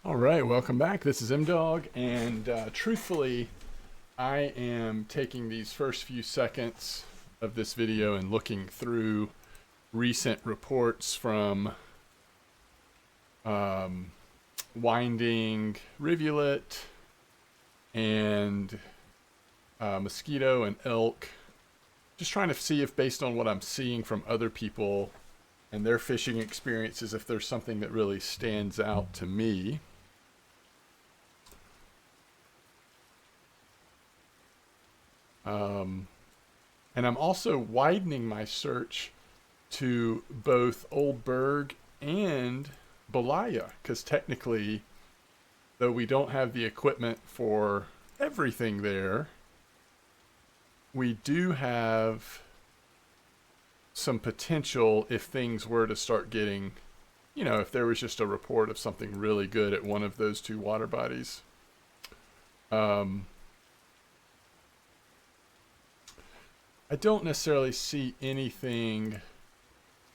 All right, welcome back. This is MDawg, and truthfully, I am taking these first few seconds of this video and looking through recent reports from Winding Rivulet and Mosquito and Elk. Just trying to see if, based on what I'm seeing from other people and their fishing experiences, if there's something that really stands out to me. And I'm also widening my search to both Old Berg and Belaya, because technically, though we don't have the equipment for everything there, we do have some potential if things were to start getting, if there was just a report of something really good at one of those two water bodies. I don't necessarily see anything,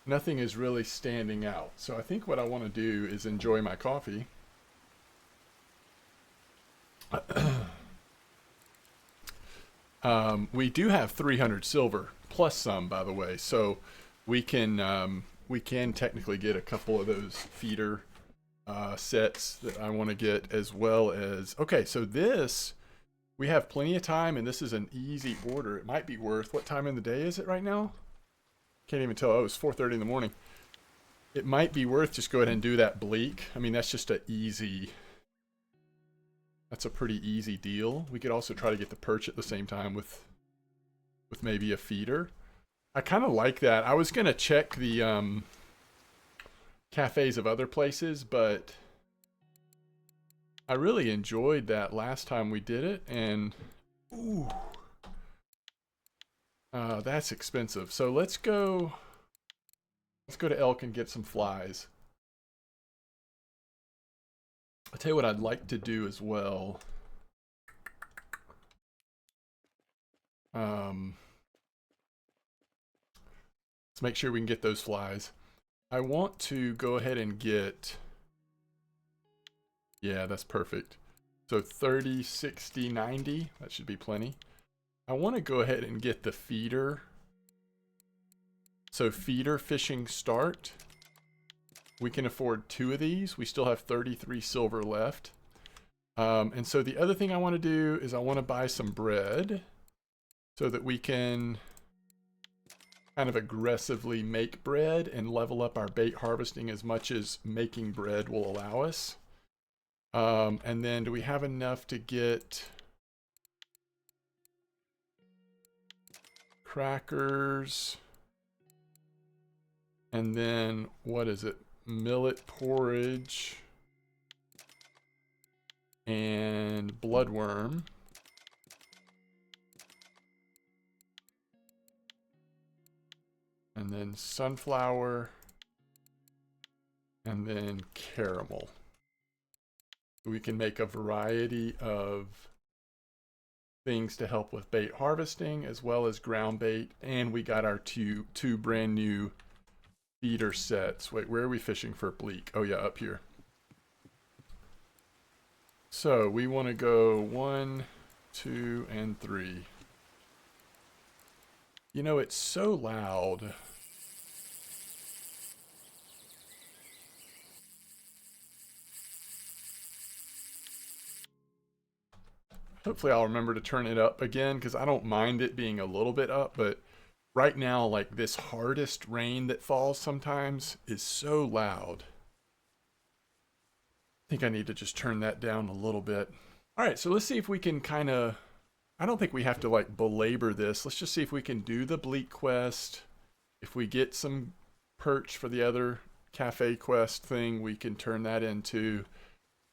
nothing is really standing out. So I think what I want to do is enjoy my coffee. We do have 300 silver, plus some, by the way. So we can technically get a couple of those feeder sets that I want to get, as well as, okay, so this, we have plenty of time, and this is an easy order. It might be worth, what time in the day is it right now? Can't even tell. Oh, it's 4:30 in the morning. It might be worth just go ahead and do that Bleak. I mean, that's just that's a pretty easy deal. We could also try to get the perch at the same time with maybe a feeder. I kind of like that. I was going to check the cafes of other places, but I really enjoyed that last time we did it, and ooh, that's expensive. So let's go to Elk and get some flies. I'll tell you what I'd like to do as well. Let's make sure we can get those flies. I want to go ahead and get, yeah, that's perfect. So 30, 60, 90, that should be plenty. I want to go ahead and get the feeder. So feeder fishing start. We can afford 2 of these. We still have 33 silver left. And so the other thing I want to do is I want to buy some bread so that we can kind of aggressively make bread and level up our bait harvesting as much as making bread will allow us. And then do we have enough to get crackers? And then what is it? Millet porridge and bloodworm. And then sunflower. And then caramel. We can make a variety of things to help with bait harvesting, as well as ground bait. And we got our two brand new feeder sets. Wait, where are we fishing for Bleak? Oh yeah, up here. So we want to go 1, 2, and 3. You know, it's so loud. Hopefully I'll remember to turn it up again, because I don't mind it being a little bit up, but right now, like, this hardest rain that falls sometimes is so loud. I think I need to just turn that down a little bit. All right, so let's see if we can kind of, I don't think we have to like belabor this. Let's just see if we can do the Bleak quest. If we get some perch for the other cafe quest thing, we can turn that into,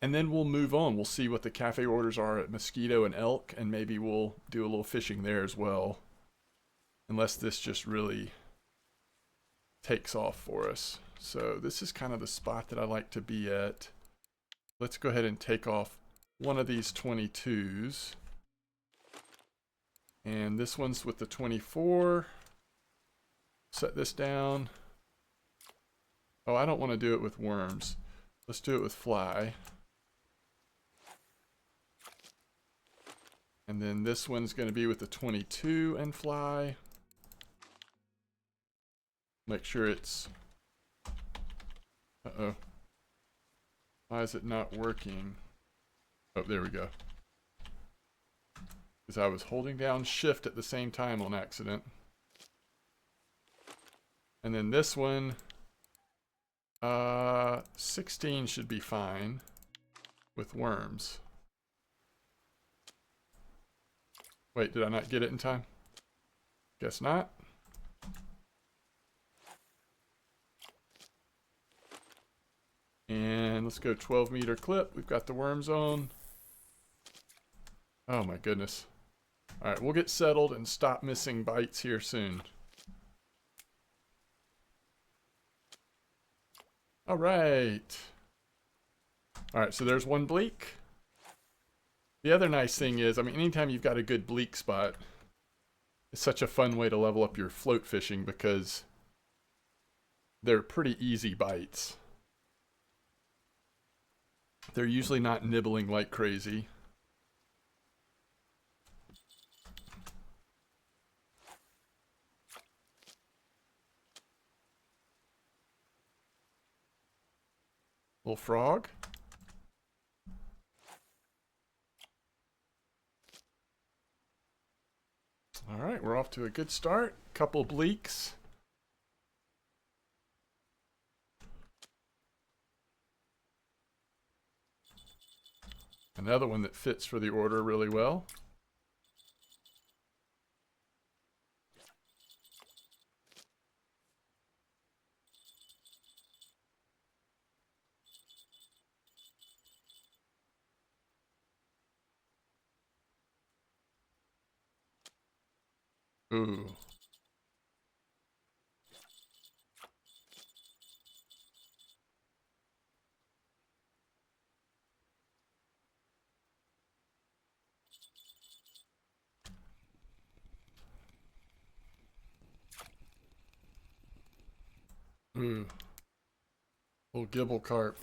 and then we'll move on. We'll see what the cafe orders are at Mosquito and Elk, and maybe we'll do a little fishing there as well. Unless this just really takes off for us. So this is kind of the spot that I like to be at. Let's go ahead and take off one of these 22s. And this one's with the 24. Set this down. Oh, I don't want to do it with worms. Let's do it with fly. And then this one's going to be with the 22 and fly. Make sure it's... Uh-oh. Why is it not working? Oh, there we go. Because I was holding down shift at the same time on accident. And then this one, 16 should be fine with worms. Wait, did I not get it in time? Guess not. And let's go 12-meter clip. We've got the worms on. Oh my goodness. All right, we'll get settled and stop missing bites here soon. All right. All right, so there's one bleak. The other nice thing is, I mean, anytime you've got a good bleak spot, it's such a fun way to level up your float fishing because they're pretty easy bites. They're usually not nibbling like crazy. Little frog. All right, we're off to a good start. Couple bleaks. Another one that fits for the order really well. Ooh. Ooh. Little gibble carp.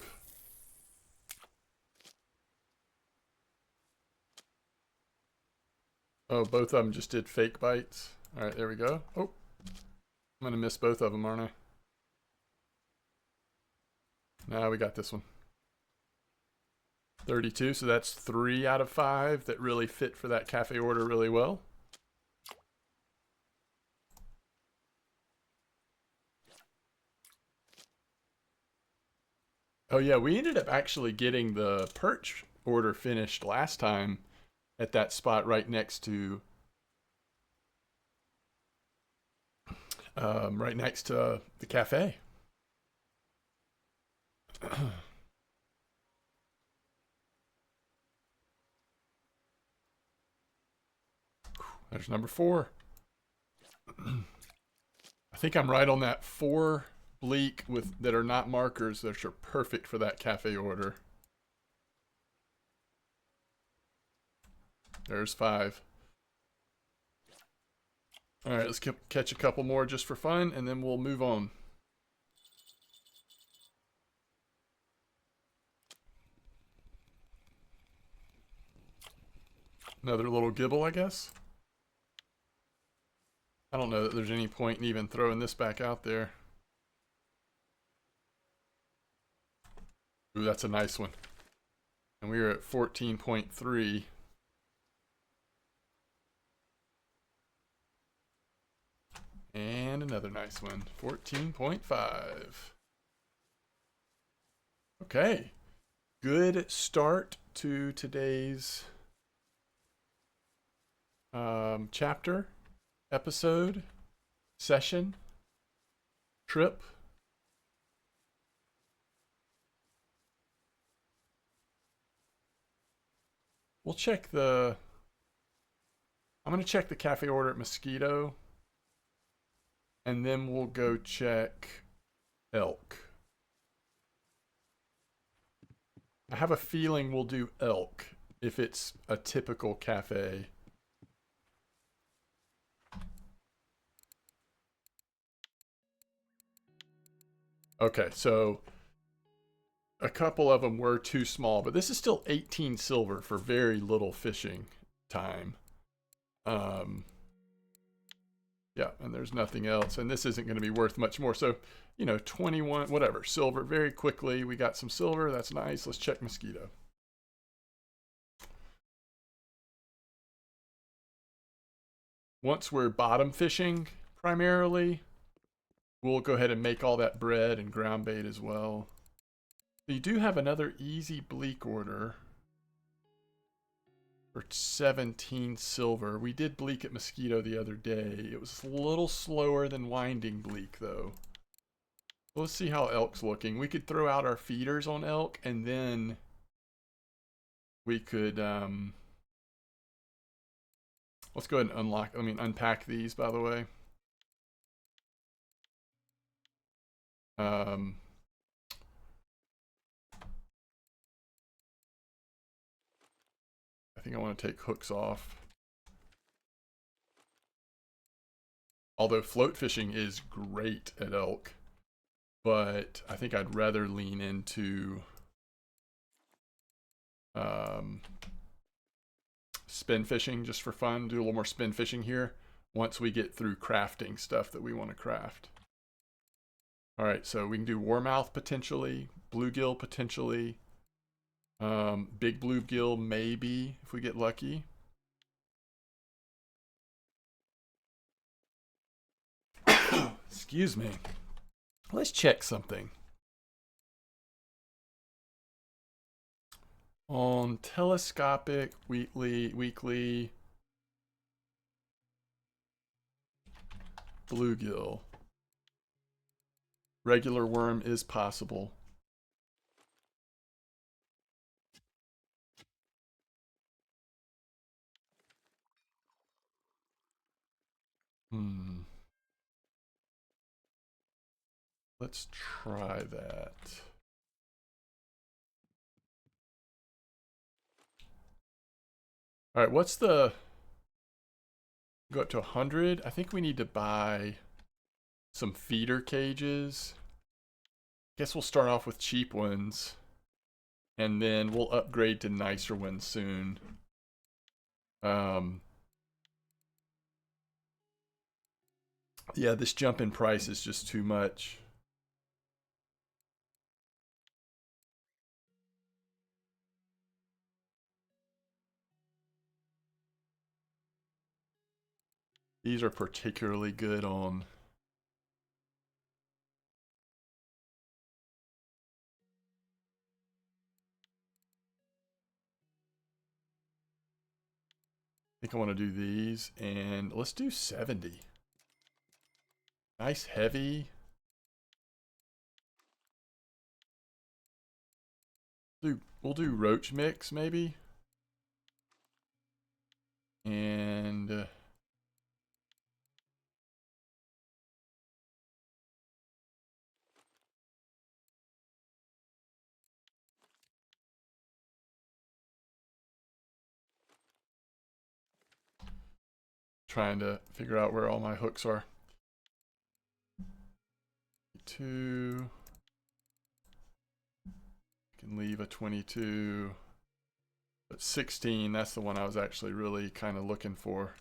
Oh, both of them just did fake bites. All right, there we go. Oh, I'm going to miss both of them, aren't I? Now we got this one. 32, so that's 3 out of 5 that really fit for that cafe order really well. Oh yeah, we ended up actually getting the perch order finished last time at that spot right next to the cafe. There's number 4. I think I'm right on that 4 bleak with that are not markers that are perfect for that cafe order. There's 5. All right, let's catch a couple more just for fun, and then we'll move on. Another little gibble, I guess. I don't know that there's any point in even throwing this back out there. Ooh, that's a nice one. And we are at 14.3. And another nice one, 14.5. Okay, good start to today's chapter, episode, session, trip. We'll check the... I'm going to check the cafe order at Mosquito. And then we'll go check elk. I have a feeling we'll do elk if it's a typical cafe. Okay, so a couple of them were too small, but this is still 18 silver for very little fishing time. Yeah, and there's nothing else, and this isn't going to be worth much more. So, you know, 21, whatever, silver. Very quickly, we got some silver. That's nice. Let's check mosquito. Once we're bottom fishing primarily, we'll go ahead and make all that bread and ground bait as well. You do have another easy bleak order for 17 silver. We did bleak at mosquito the other day. It was a little slower than winding bleak though. Let's see how elk's looking. We could throw out our feeders on elk, and then we could let's go ahead and unpack these, by the way. I think I want to take hooks off. Although float fishing is great at elk, but I think I'd rather lean into spin fishing just for fun. Do a little more spin fishing here once we get through crafting stuff that we want to craft. All right, so we can do warmouth potentially, bluegill potentially, big bluegill maybe if we get lucky. Excuse me. Let's check something. On telescopic, weekly, bluegill. Regular worm is possible. Let's try that. All right, what's the... Go up to 100. I think we need to buy some feeder cages. Guess we'll start off with cheap ones, and then we'll upgrade to nicer ones soon. Yeah, this jump in price is just too much. These are particularly good on... I think I want to do these, and let's do 70. Nice heavy. We'll do roach mix maybe. And trying to figure out where all my hooks are. 2. Can leave a 22. But 16, that's the one I was actually really kind of looking for.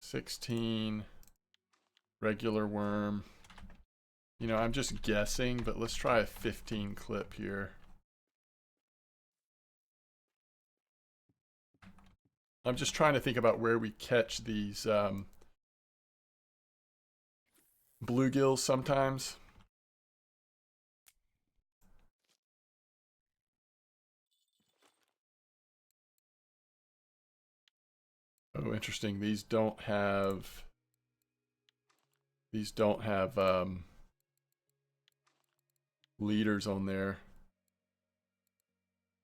16. Regular worm. You know, I'm just guessing, but let's try a 15 clip here. I'm just trying to think about where we catch these bluegills sometimes. Oh, interesting. These don't have leaders on there.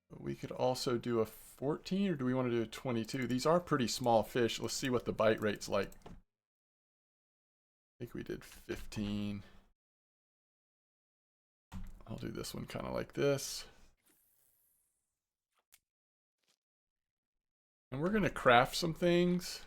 But we could also do a 14, or do we want to do a 22? These are pretty small fish. Let's see what the bite rate's like. I think we did 15. I'll do this one kind of like this. And we're going to craft some things.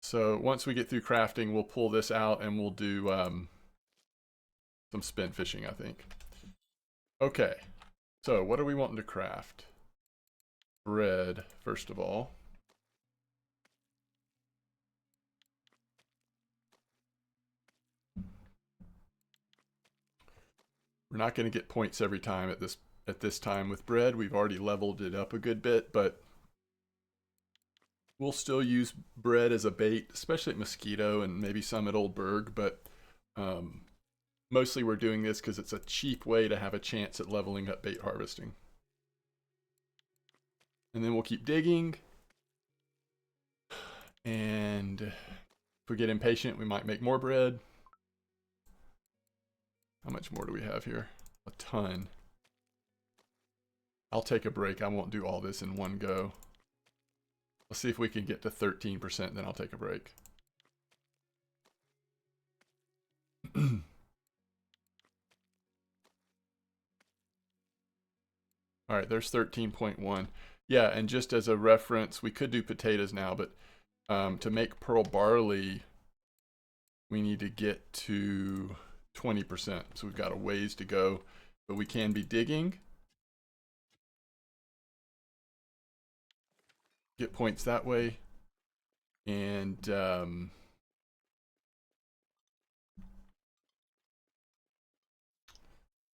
So once we get through crafting, we'll pull this out and we'll do some spin fishing, I think. Okay, so what are we wanting to craft? Bread, first of all. We're not going to get points every time at this time with bread. We've already leveled it up a good bit, but we'll still use bread as a bait, especially at Mosquito and maybe some at Old Berg, but mostly we're doing this because it's a cheap way to have a chance at leveling up bait harvesting. And then we'll keep digging. And if we get impatient, we might make more bread. How much more do we have here? A ton. I'll take a break. I won't do all this in one go. Let's see if we can get to 13%, then I'll take a break. All right, there's 13.1. Yeah, and just as a reference, we could do potatoes now, but to make pearl barley, we need to get to 20%. So we've got a ways to go, but we can be digging. Get points that way. And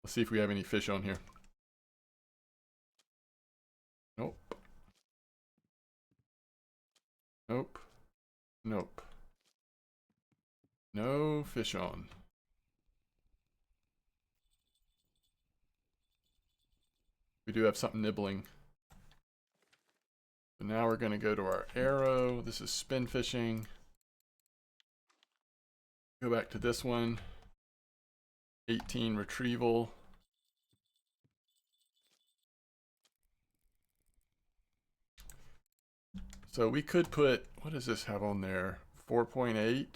let's see if we have any fish on here. Nope. Nope. Nope. No fish on. We do have something nibbling. So now we're going to go to our arrow. This is spin fishing. Go back to this one. 18 retrieval. So we could put, what does this have on there? 4.8.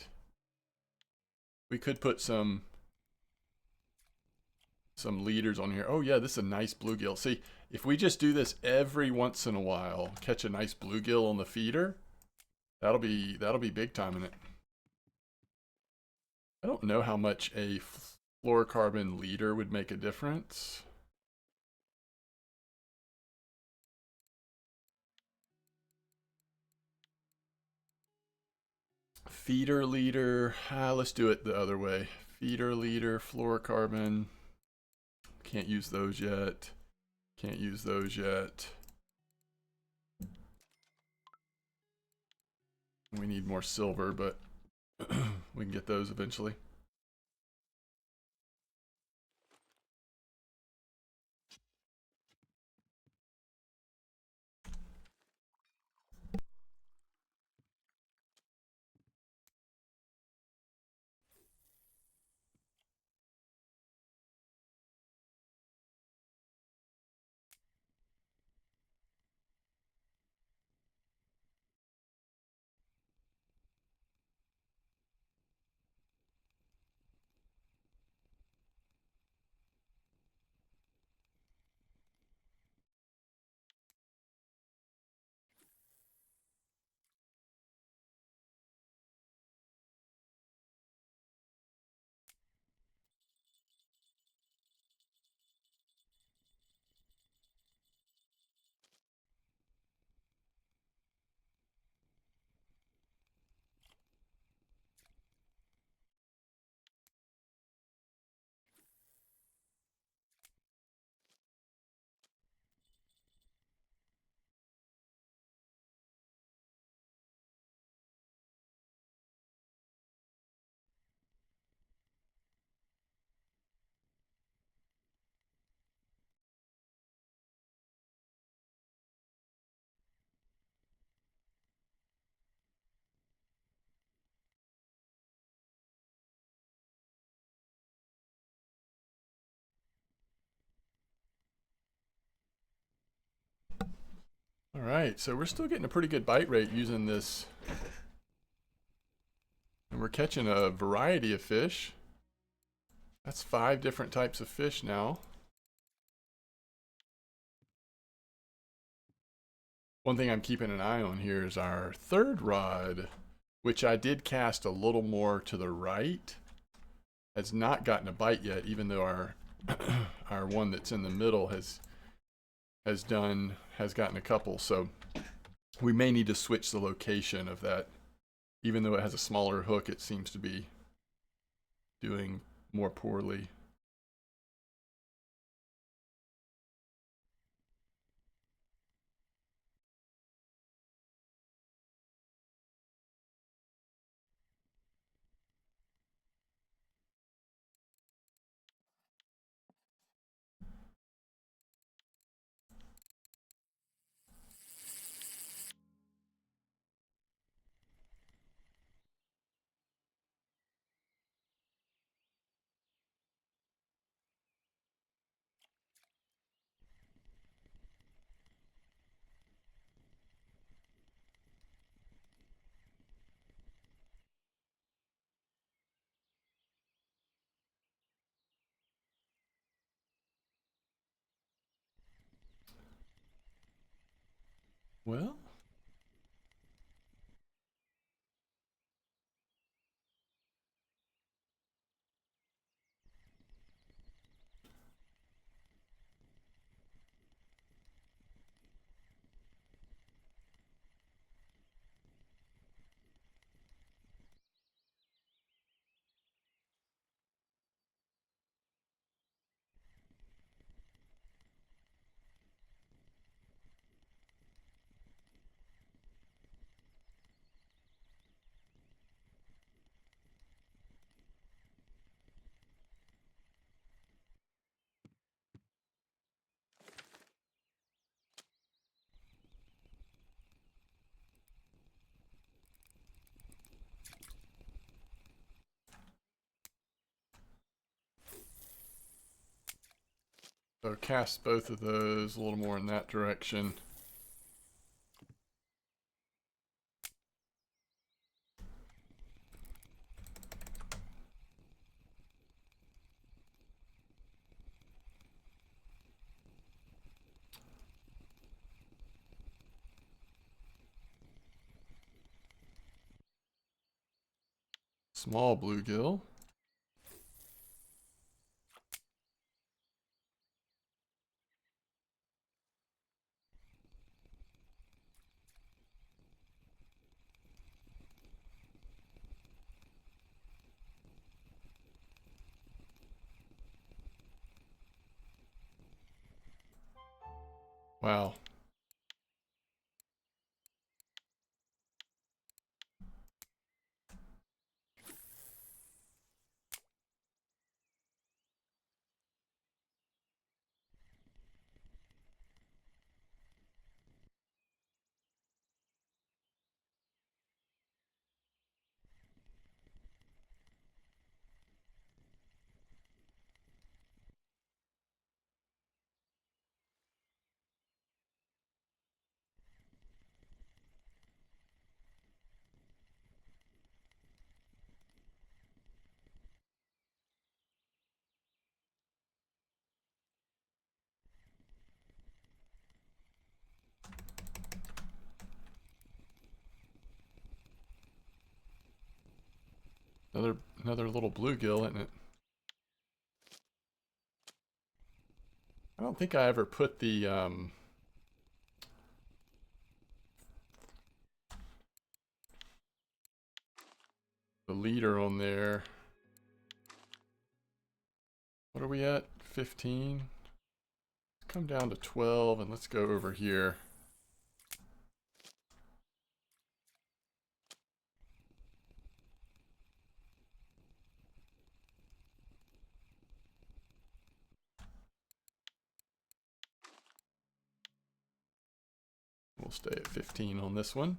We could put some leaders on here. Oh yeah, this is a nice bluegill. See, if we just do this every once in a while, catch a nice bluegill on the feeder, that'll be big time in it. I don't know how much a fluorocarbon leader would make a difference. Feeder leader, let's do it the other way. Feeder leader, fluorocarbon. Can't use those yet. Can't use those yet. We need more silver, but we can get those eventually. All right, so we're still getting a pretty good bite rate using this. And we're catching a variety of fish. That's 5 different types of fish now. One thing I'm keeping an eye on here is our third rod, which I did cast a little more to the right, has not gotten a bite yet, even though our our one that's in the middle has gotten a couple. So we may need to switch the location of that. Even though it has a smaller hook, it seems to be doing more poorly. Well, so cast both of those a little more in that direction. Small bluegill. Wow. Another little bluegill, isn't it? I don't think I ever put the leader on there. What are we at? 15? Let's come down to 12 and let's go over here. We'll stay at 15 on this one.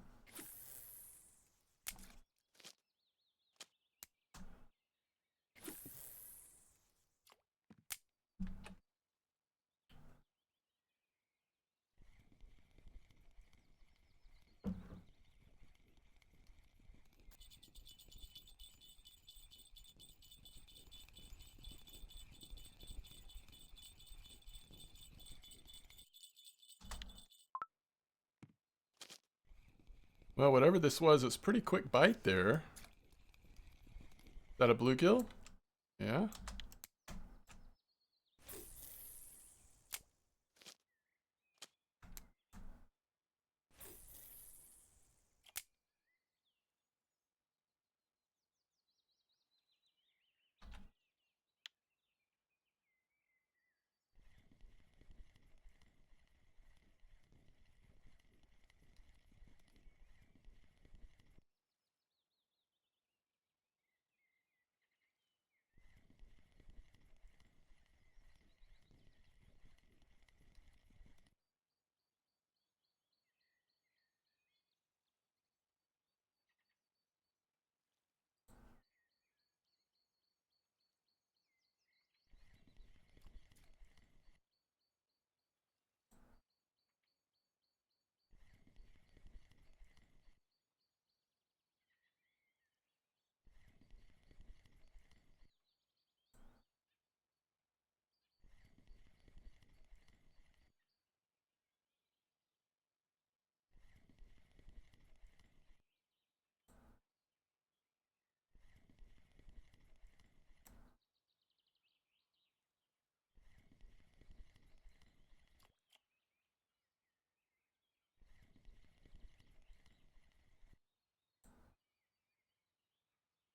Well, whatever this was, it's pretty quick bite there. Is that a bluegill? Yeah.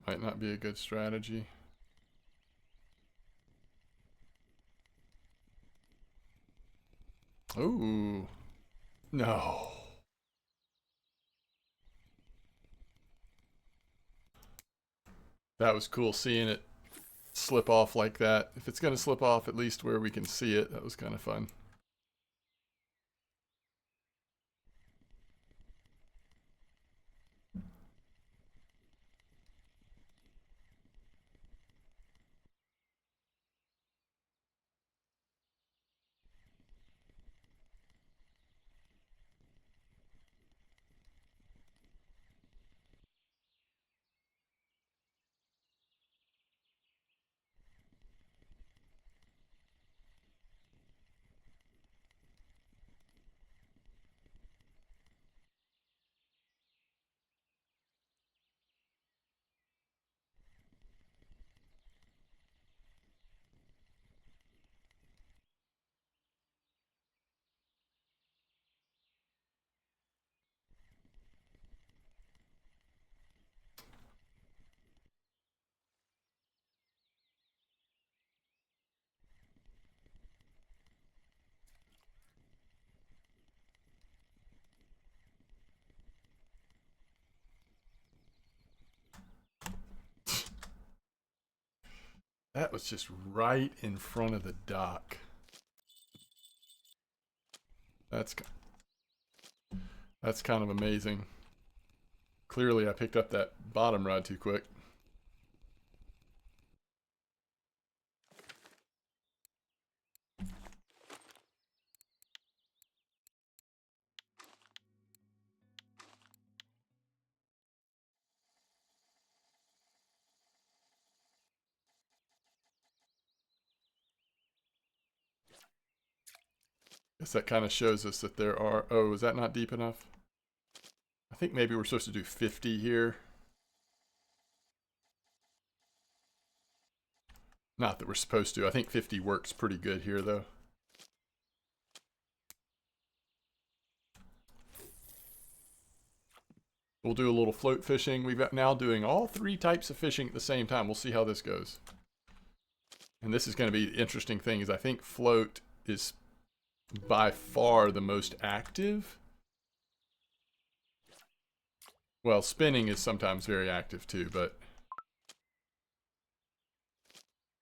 Might not be a good strategy. Ooh. No. That was cool seeing it slip off like that. If it's going to slip off at least where we can see it, that was kind of fun. That was just right in front of the dock. That's kind of amazing. Clearly I picked up that bottom rod too quick. Guess that kind of shows us that there are... Oh, is that not deep enough? I think maybe we're supposed to do 50 here. Not that we're supposed to. I think 50 works pretty good here, though. We'll do a little float fishing. We've got now doing all three types of fishing at the same time. We'll see how this goes. And this is going to be the interesting thing is I think float is by far the most active. Well, spinning is sometimes very active too, but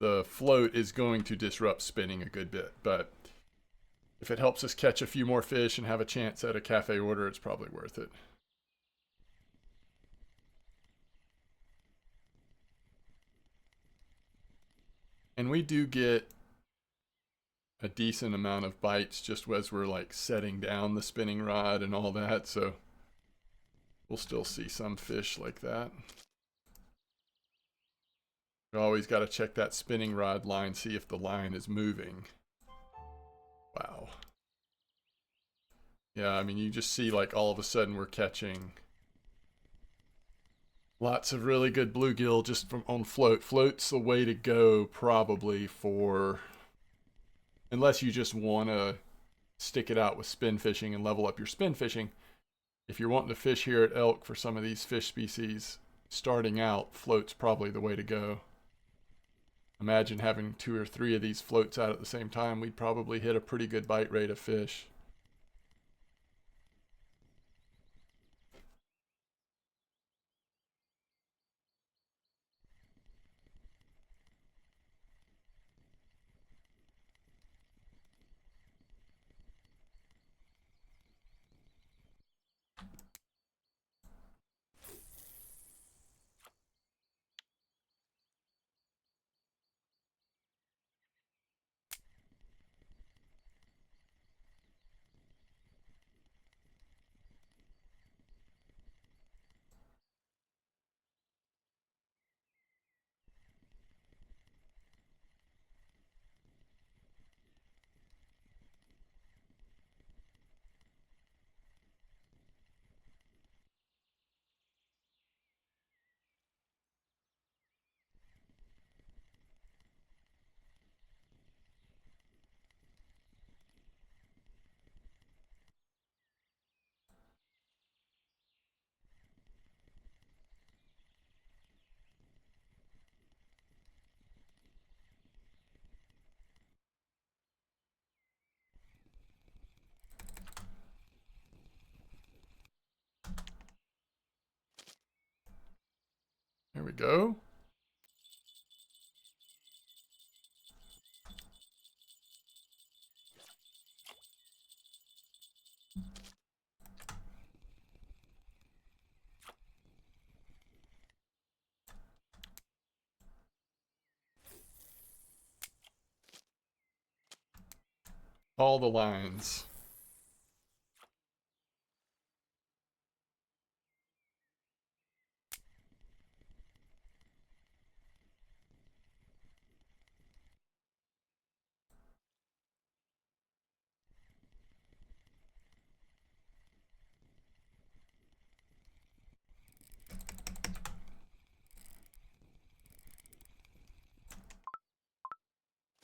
the float is going to disrupt spinning a good bit. But if it helps us catch a few more fish and have a chance at a cafe order, it's probably worth it. And we do get a decent amount of bites just as we're like setting down the spinning rod and all that, so we'll still see some fish like that. You always got to check that spinning rod line, see if the line is moving. Wow. Yeah, I mean, you just see like all of a sudden we're catching Lots of really good bluegill just from on float. Float's the way to go probably for, unless you just want to stick it out with spin fishing and level up your spin fishing. If you're wanting to fish here at Elk for some of these fish species, starting out, float's probably the way to go. Imagine having 2 or 3 of these floats out at the same time. We'd probably hit a pretty good bite rate of fish. There we go. All the lines.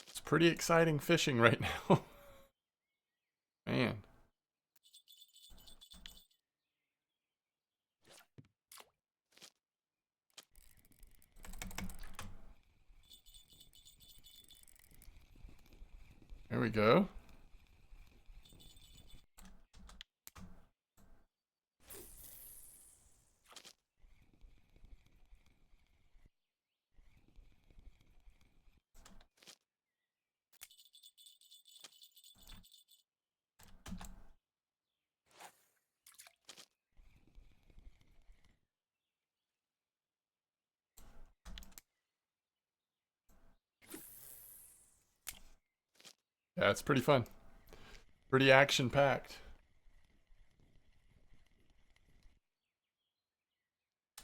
It's pretty exciting fishing right now. Man. There we go. Yeah, it's pretty fun. Pretty action-packed.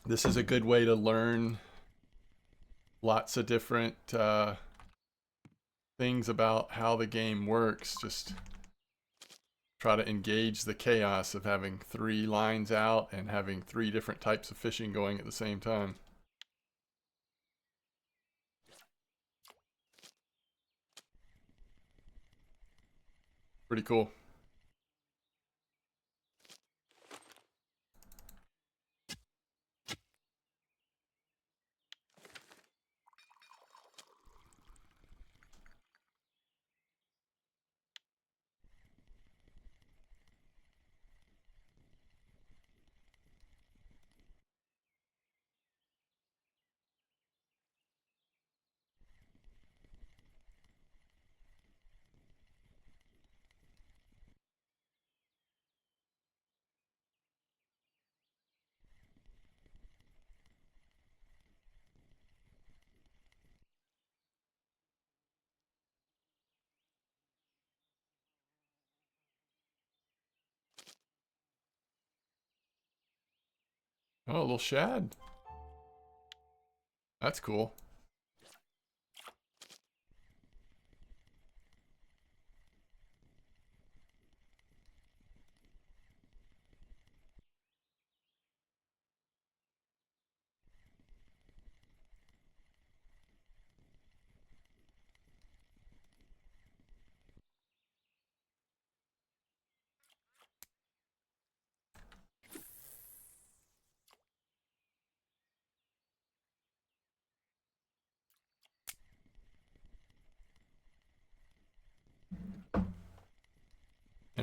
This is a good way to learn lots of different things about how the game works. Just try to engage the chaos of having 3 lines out and having 3 different types of fishing going at the same time. Pretty cool. Oh, a little shad. That's cool.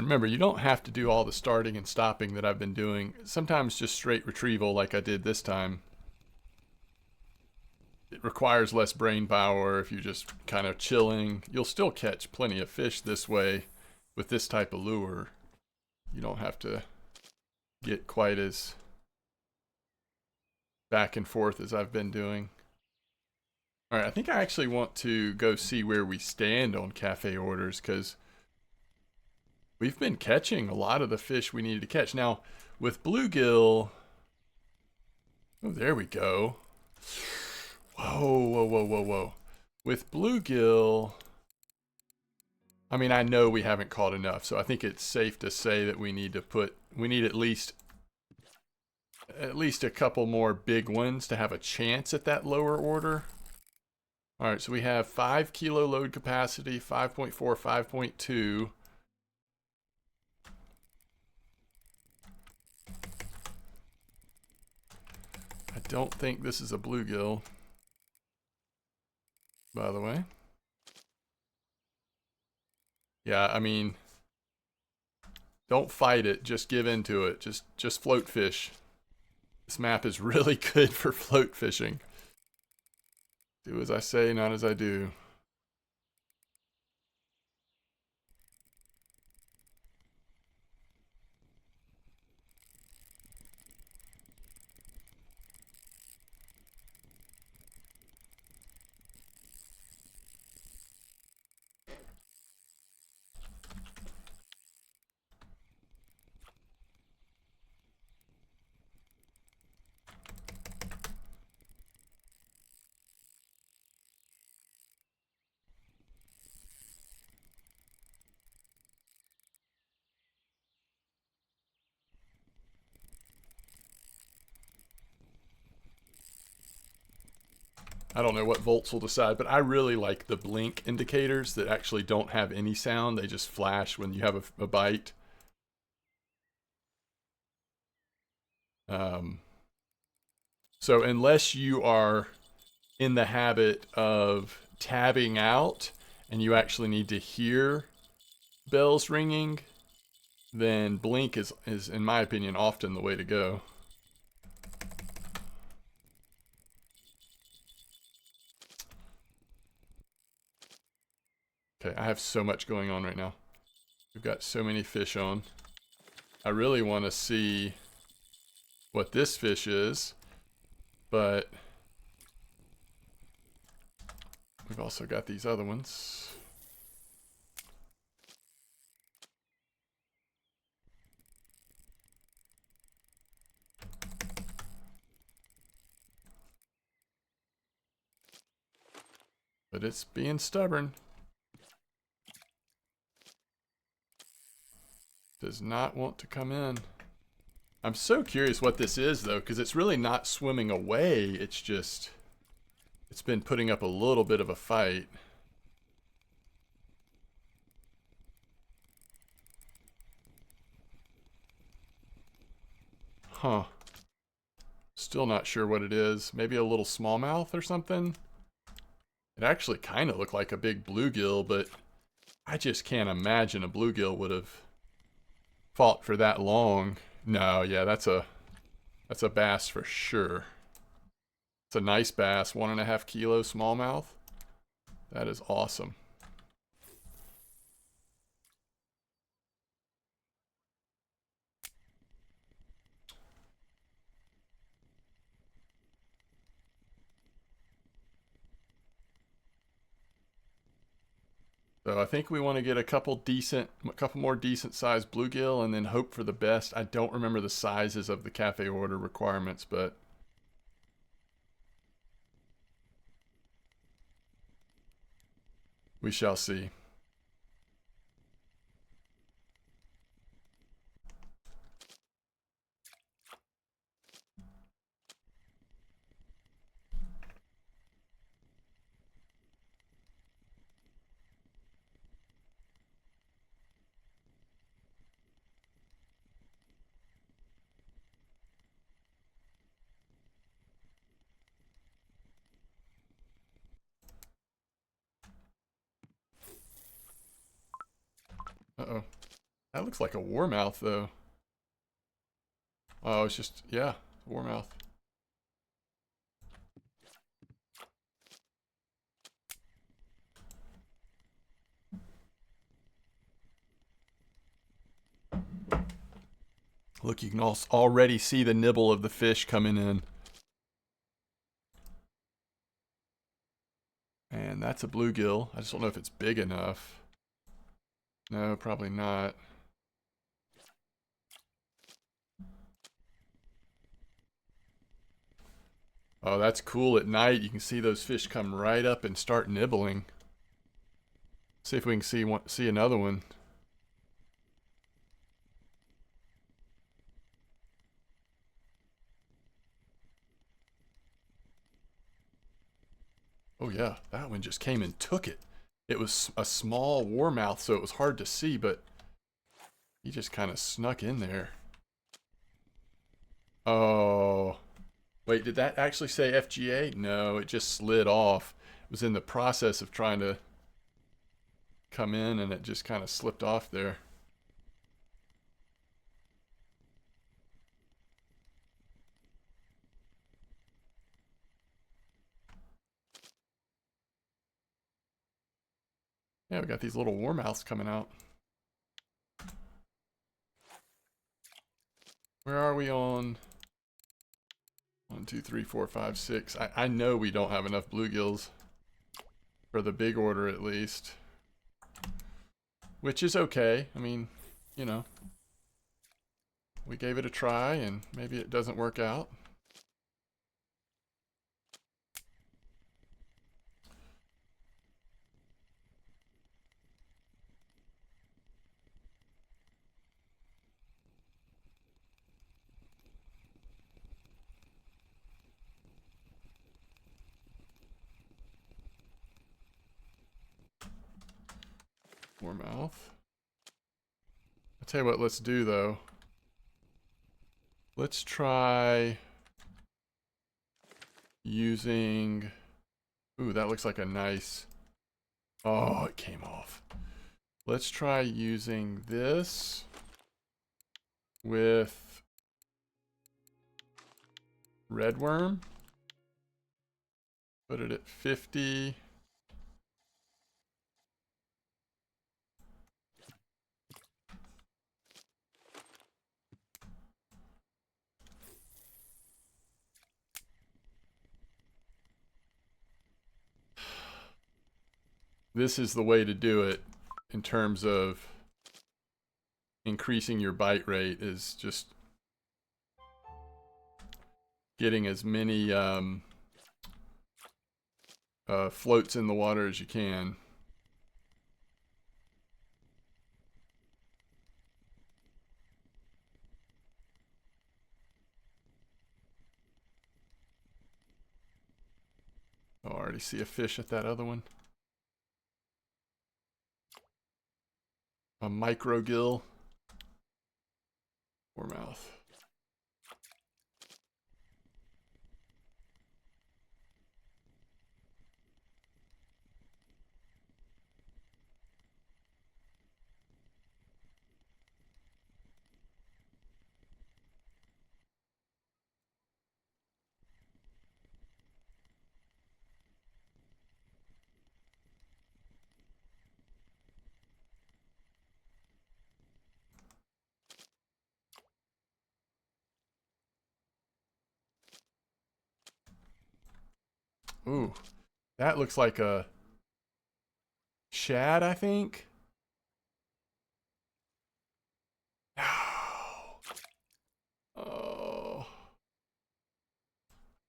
And remember, you don't have to do all the starting and stopping that I've been doing. Sometimes just straight retrieval like I did this time. It requires less brain power if you're just kind of chilling. You'll still catch plenty of fish this way with this type of lure. You don't have to get quite as back and forth as I've been doing. All right, I think I actually want to go see where we stand on cafe orders because we've been catching a lot of the fish we needed to catch. Now, with bluegill, oh, there we go. Whoa, whoa, whoa, whoa, whoa. With bluegill, I mean, I know we haven't caught enough, so I think it's safe to say that we need at least a couple more big ones to have a chance at that lower order. All right, so we have 5 kilo load capacity, 5.4, 5.2. I don't think this is a bluegill, by the way. Yeah, I mean, don't fight it, just give into it. Just float fish. This map is really good for float fishing. Do as I say, not as I do. I don't know what volts will decide, but I really like the blink indicators that actually don't have any sound. They just flash when you have a bite. So unless you are in the habit of tabbing out and you actually need to hear bells ringing, then blink is in my opinion often the way to go. Okay, I have so much going on right now. We've got so many fish on. I really want to see what this fish is, but we've also got these other ones. But it's being stubborn. Does not want to come in. I'm so curious what this is though, because it's really not swimming away. It's just, it's been putting up a little bit of a fight. Huh. Still not sure what it is. Maybe a little smallmouth or something? It actually kind of looked like a big bluegill, but I just can't imagine a bluegill would have fought for that long. No, yeah, that's a bass for sure. It's a nice bass, 1.5 kilo smallmouth. That is awesome. So I think we want to get a couple more decent sized bluegill and then hope for the best. I don't remember the sizes of the cafe order requirements, but we shall see. Uh-oh. That looks like a warmouth though. Oh, it's just, yeah, warmouth. Look, you can already see the nibble of the fish coming in. And that's a bluegill. I just don't know if it's big enough. No, probably not. Oh, that's cool. At night, you can see those fish come right up and start nibbling. See if we can see another one. Oh yeah, that one just came and took it. It was a small warmouth, so it was hard to see, but he just kind of snuck in there. Oh, wait, did that actually say FGA? No, it just slid off. It was in the process of trying to come in and it just kind of slipped off there. Yeah, we got these little warmouths coming out. Where are we on? 1, 2, 3, 4, 5, 6. I know we don't have enough bluegills for the big order at least. Which is okay. I mean, you know, we gave it a try and maybe it doesn't work out. Warmouth. I'll tell you what, let's do though. Let's try using, ooh, that looks like a nice, oh, it came off. Let's try using this with redworm. Put it at 50. This is the way to do it in terms of increasing your bite rate, is just getting as many floats in the water as you can. Oh, I already see a fish at that other one. A microgill. Warmouth. Ooh, that looks like a shad, I think. No. Oh. I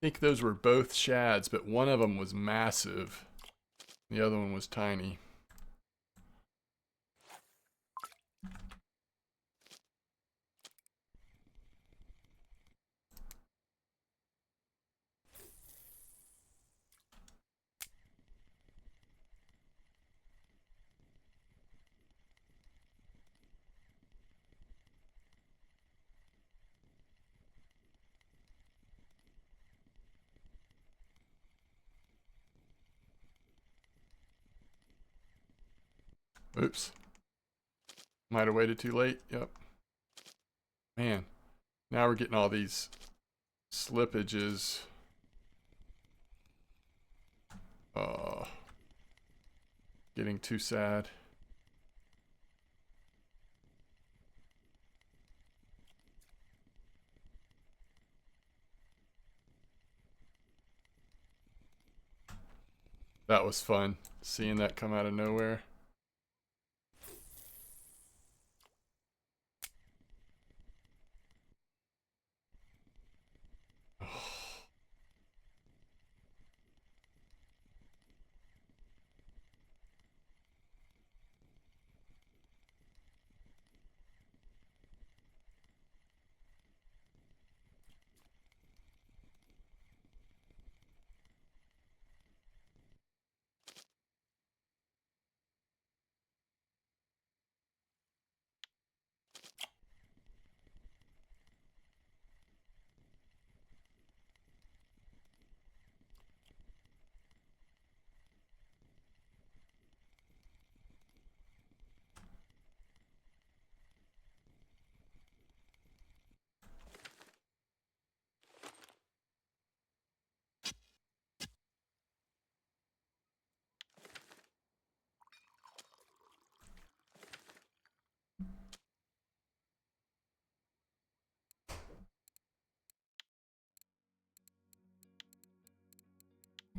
think those were both shads, but one of them was massive. The other one was tiny. Oops. Might have waited too late. Yep. Man, now we're getting all these slippages. Getting too sad. That was fun, seeing that come out of nowhere.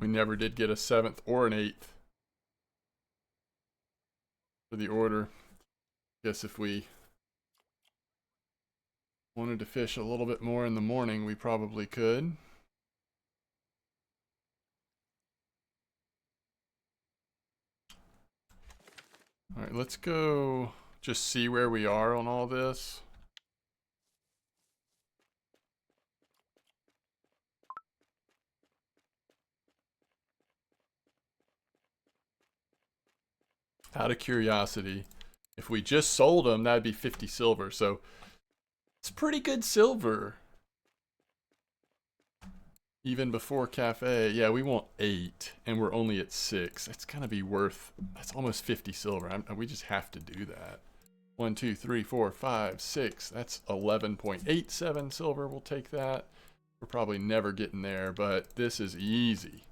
We never did get a 7th or an 8th for the order. Guess if we wanted to fish a little bit more in the morning, we probably could. All right, let's go just see where we are on all this. Out of curiosity, if we just sold them, that'd be 50 silver. So it's pretty good silver. Even before cafe. Yeah, we want 8 and we're only at 6. It's gonna be worth, that's almost 50 silver. We just have to do that. 1, 2, 3, 4, 5, 6. That's 11.87 silver. We'll take that. We're probably never getting there, but this is easy.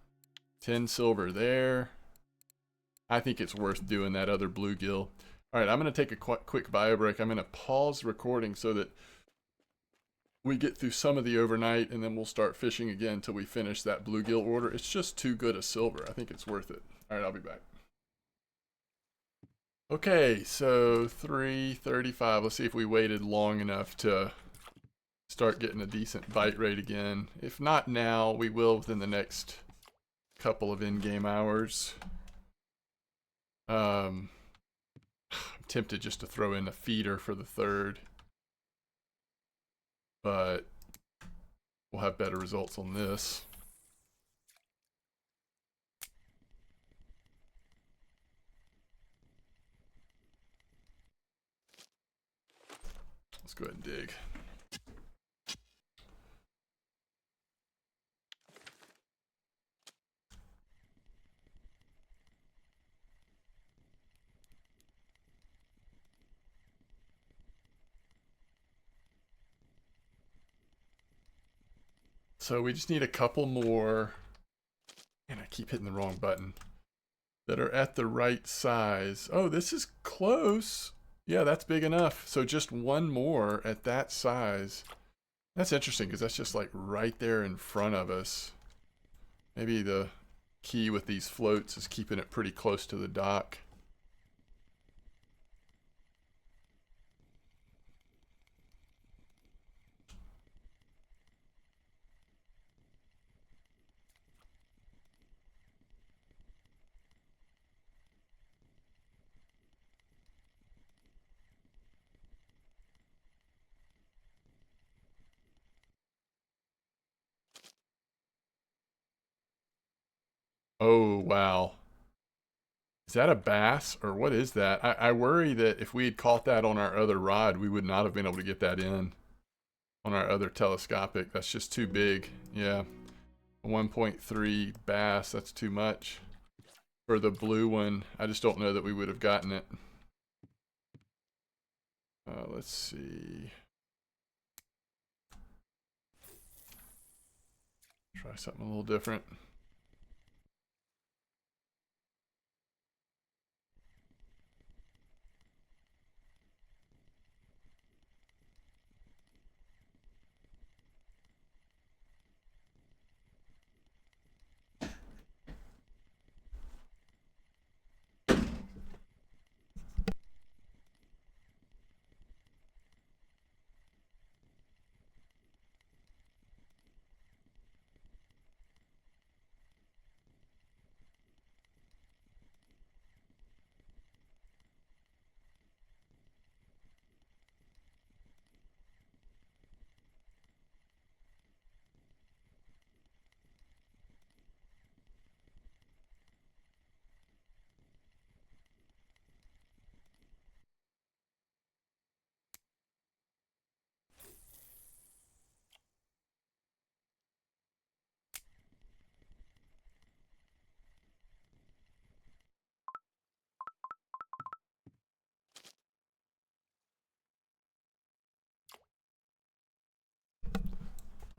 10 silver there. I think it's worth doing that other bluegill. All right, I'm going to take a quick bio break. I'm going to pause recording so that we get through some of the overnight, and then we'll start fishing again until we finish that bluegill order. It's just too good a silver. I think it's worth it. All right, I'll be back. Okay, so 3:35. Let's see if we waited long enough to start getting a decent bite rate again. If not now, we will within the next couple of in-game hours. I'm tempted just to throw in a feeder for the 3rd, but we'll have better results on this. Let's go ahead and dig. So we just need a couple more, and I keep hitting the wrong button, that are at the right size. Oh, this is close. Yeah, that's big enough. So just one more at that size. That's interesting because that's just like right there in front of us. Maybe the key with these floats is keeping it pretty close to the dock. Oh, wow. Is that a bass or what is that? I worry that if we had caught that on our other rod, we would not have been able to get that in on our other telescopic. That's just too big. Yeah. 1.3 bass, that's too much. For the blue one, I just don't know that we would have gotten it. Let's see. Try something a little different.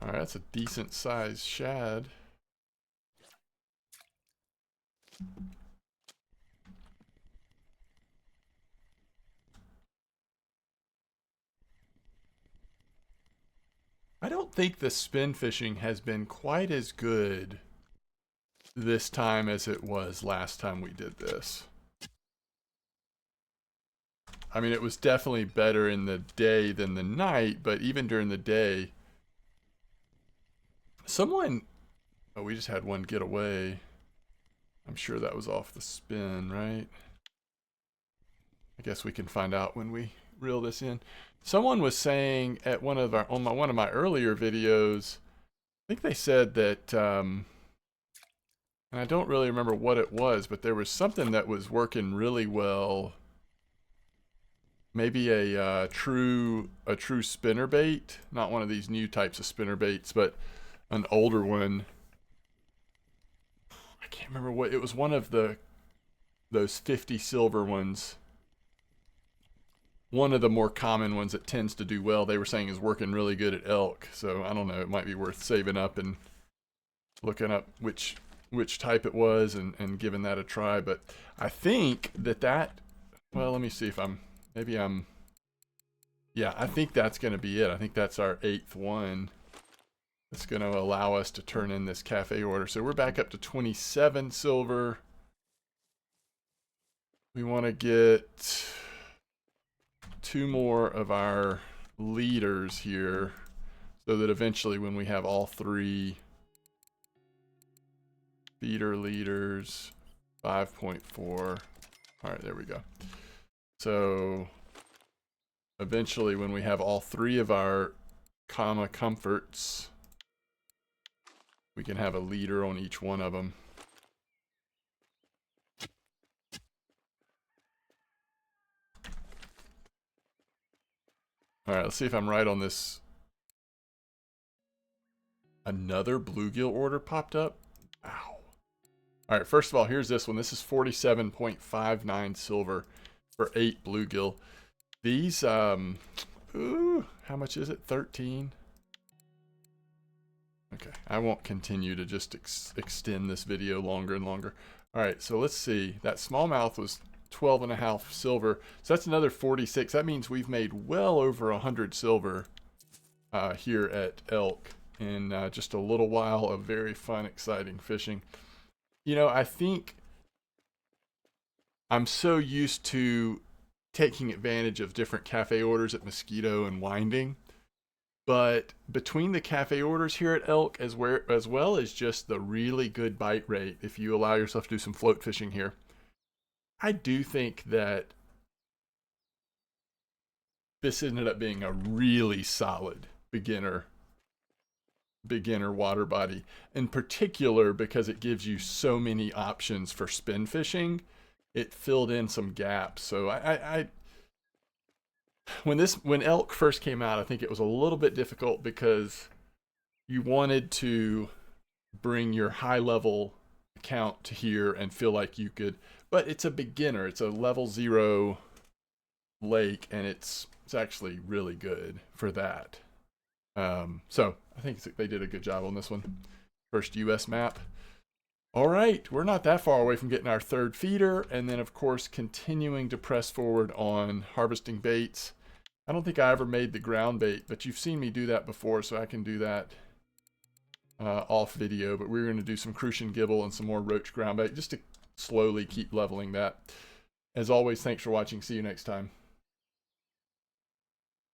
All right, that's a decent sized shad. I don't think the spin fishing has been quite as good this time as it was last time we did this. I mean, it was definitely better in the day than the night, but even during the day, someone, oh, we just had one get away. I'm sure that was off the spin, right? I guess we can find out when we reel this in. Someone was saying at one of my earlier videos, I think they said that, and I don't really remember what it was, but there was something that was working really well. Maybe a true spinner bait, not one of these new types of spinner baits, but an older one. I can't remember what it was. One of those 50 silver ones. One of the more common ones that tends to do well, they were saying is working really good at elk. So I don't know, it might be worth saving up and looking up which type it was and giving that a try. But I think that, well, let me see if yeah, I think that's going to be it. I think that's our 8th one. It's going to allow us to turn in this cafe order. So we're back up to 27 silver. We want to get 2 more of our leaders here so that eventually when we have all 3 feeder leaders, 5.4. All right, there we go. So eventually when we have all 3 of our comforts, we can have a leader on each one of them. All right, let's see if I'm right on this. Another bluegill order popped up. Ow. All right, first of all, here's this one. This is 47.59 silver for 8 bluegill. These, ooh, how much is it? 13. Okay, I won't continue to just extend this video longer and longer. All right, so let's see. That smallmouth was 12.5 silver. So that's another 46. That means we've made well over 100 silver here at Elk in just a little while of very fun, exciting fishing. You know, I think I'm so used to taking advantage of different cafe orders at Mosquito and Winding. But between the cafe orders here at Elk, as well as just the really good bite rate, if you allow yourself to do some float fishing here, I do think that this ended up being a really solid beginner water body, in particular because it gives you so many options for spin fishing. It filled in some gaps. So when elk first came out, I think it was a little bit difficult because you wanted to bring your high level account to here and feel like you could, but it's a beginner. It's a level 0 lake, and it's It's actually really good for that. So I think they did a good job on this one. First US map. All right, we're not that far away from getting our third feeder, and then of course continuing to press forward on harvesting baits. I don't think I ever made the ground bait, but you've seen me do that before, so I can do that off video. But we're going to do some crucian gibble and some more roach ground bait just to slowly keep leveling that. As always, thanks for watching. See you next time.